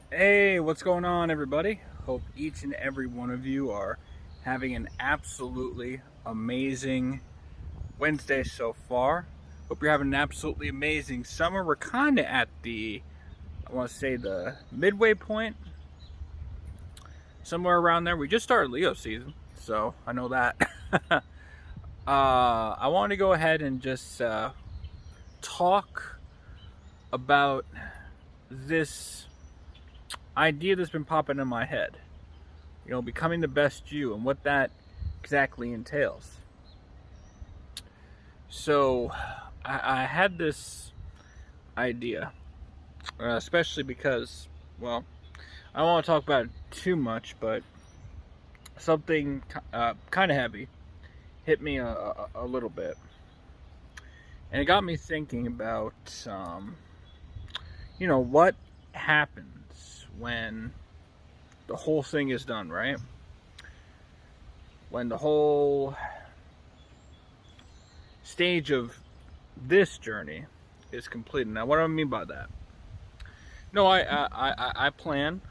Hey, what's going on, everybody? Hope each and every one of you are having an absolutely amazing Wednesday so far. Hope you're having an absolutely amazing summer. We're kind of at I want to say, the midway point, somewhere around there. We just started Leo season, so I know that. I want to go ahead and just talk about this idea that's been popping in my head. Becoming the best you and what that exactly entails. So, I had this idea, especially because, well, I don't want to talk about it too much, but something kind of heavy hit me a little bit. And it got me thinking about, what happens when the whole thing is done, right? When the whole stage of this journey is completed. Now, what do I mean by that? No, I plan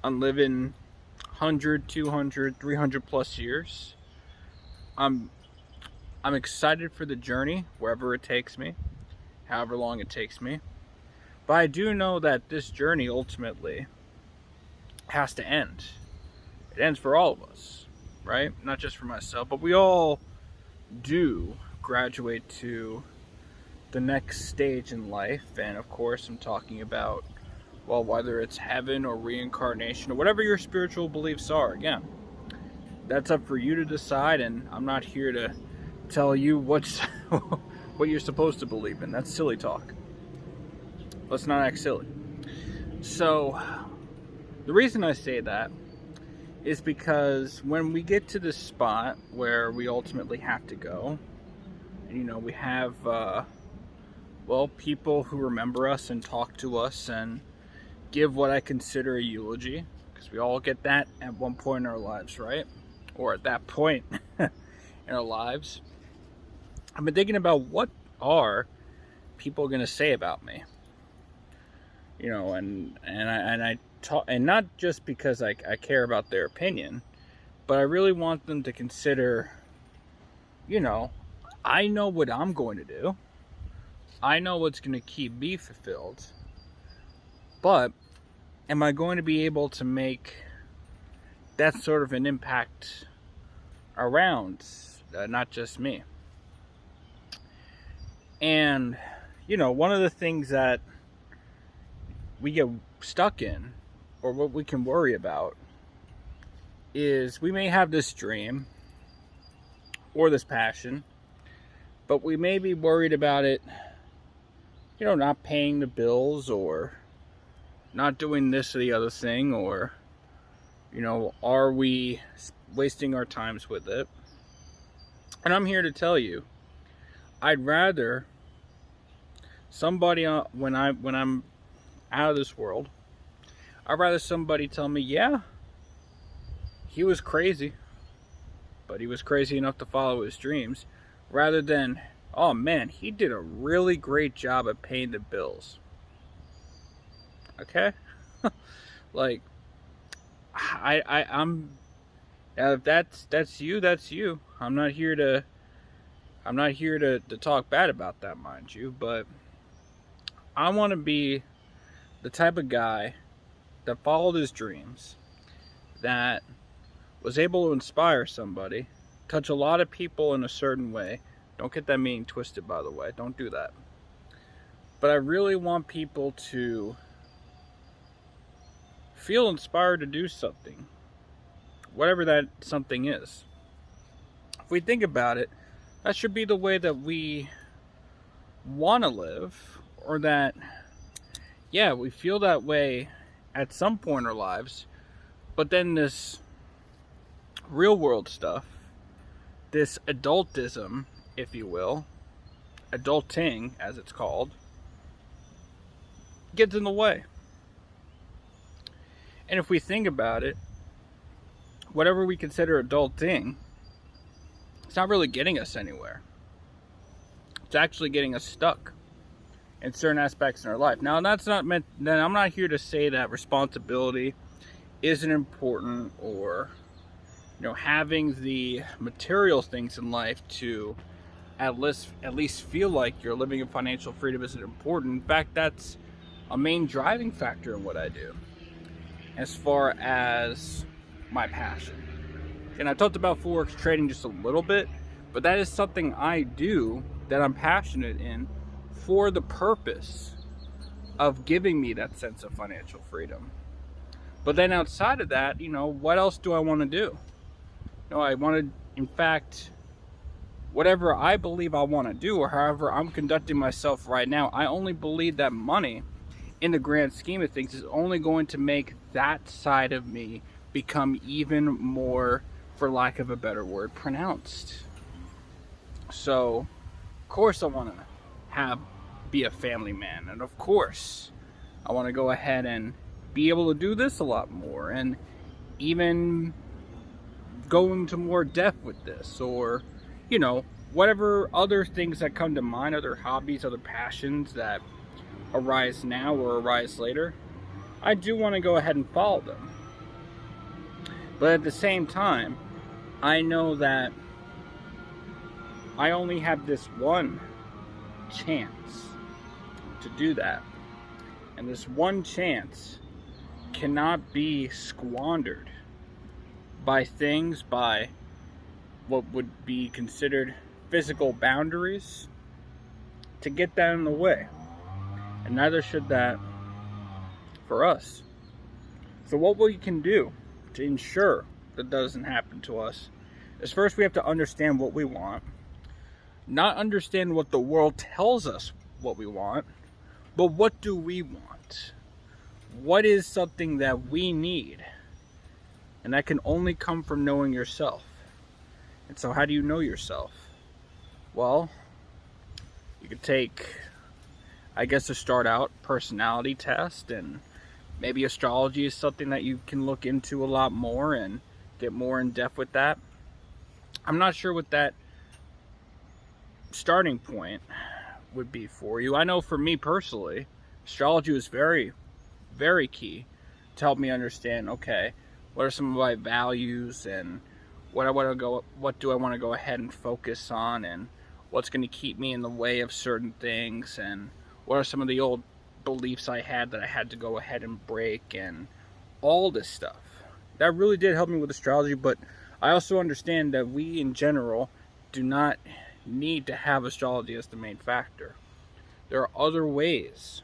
on living 100, 200, 300 plus years. I'm I'm excited for the journey wherever it takes me, however long it takes me. But I do know that this journey ultimately has to end. It ends for all of us, right? Not just for myself, but we all do graduate to the next stage in life. And of course, I'm talking about, well, whether it's heaven or reincarnation or whatever your spiritual beliefs are. Again, that's up for you to decide, and I'm not here to tell you what you're supposed to believe in. That's silly talk. Let's not act silly. So, the reason I say that is because when we get to this spot where we ultimately have to go, we have, people who remember us and talk to us and give what I consider a eulogy, because we all get that at one point in our lives, right? Or at that point in our lives. I've been thinking about what are people going to say about me, and I talk, and not just because I care about their opinion, but I really want them to consider, I know what I'm going to do. I know what's going to keep me fulfilled. But am I going to be able to make that sort of an impact around not just me? And, one of the things that we get stuck in, or what we can worry about, is we may have this dream or this passion, but we may be worried about it, not paying the bills, or not doing this or the other thing, or, are we wasting our times with it? And I'm here to tell you, I'd rather somebody, when I'm out of this world, I'd rather somebody tell me, yeah, he was crazy, but he was crazy enough to follow his dreams, rather than, oh man, he did a really great job at paying the bills. Okay? Like, I'm if that's you, that's you. I'm not here to talk bad about that, mind you, but I want to be the type of guy that followed his dreams, that was able to inspire somebody, touch a lot of people in a certain way. Don't get that meaning twisted, by the way. Don't do that. But I really want people to feel inspired to do something, whatever that something is. If we think about it, that should be the way that we want to live, or that, yeah, we feel that way at some point in our lives, but then this real world stuff, this adultism, if you will, adulting as it's called, gets in the way. And if we think about it, whatever we consider adulting, it's not really getting us anywhere. It's actually getting us stuck. in certain aspects in our life. Now, that's not meant, then I'm not here to say that responsibility isn't important, or having the material things in life to at least feel like you're living in financial freedom isn't important. In fact, that's a main driving factor in what I do as far as my passion. And I talked about forex trading just a little bit, but that is something I do that I'm passionate in for the purpose of giving me that sense of financial freedom. But then outside of that, what else do I want to do? I want to, in fact, whatever I believe I want to do, or however I'm conducting myself right now, I only believe that money, in the grand scheme of things, is only going to make that side of me become even more, for lack of a better word, pronounced. So, of course I want to be a family man, and of course I want to go ahead and be able to do this a lot more, and even go into more depth with this, or whatever other things that come to mind, other hobbies, other passions that arise now or arise later. I do want to go ahead and follow them, but at the same time, I know that I only have this one chance to do that, and this one chance cannot be squandered by what would be considered physical boundaries to get that in the way, and neither should that for us. So what we can do to ensure that doesn't happen to us is, first we have to understand what we want, not understand what the world tells us what we want, but what do we want? What is something that we need? And that can only come from knowing yourself. And so how do you know yourself? Well, you could take, I guess, to start out, personality test, and maybe astrology is something that you can look into a lot more and get more in depth with that. I'm not sure what that starting point would be for you. I know for me personally, astrology was very, very key to help me understand, okay, what are some of my values, and what do I want to go ahead and focus on, and what's going to keep me in the way of certain things, and what are some of the old beliefs I had that I had to go ahead and break, and all this stuff. That really did help me with astrology, but I also understand that we in general do not need to have astrology as the main factor. There are other ways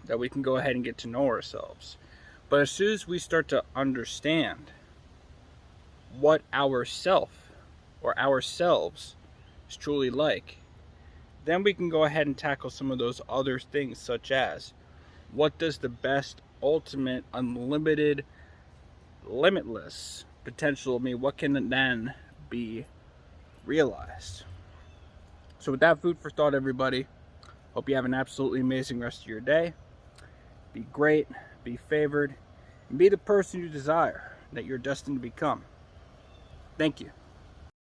that we can go ahead and get to know ourselves. But as soon as we start to understand what ourself or ourselves is truly like, then we can go ahead and tackle some of those other things, such as, what does the best, ultimate, unlimited, limitless potential of me, what can then be realized? So with that food for thought, everybody, hope you have an absolutely amazing rest of your day. Be great, be favored, and be the person you desire that you're destined to become. Thank you.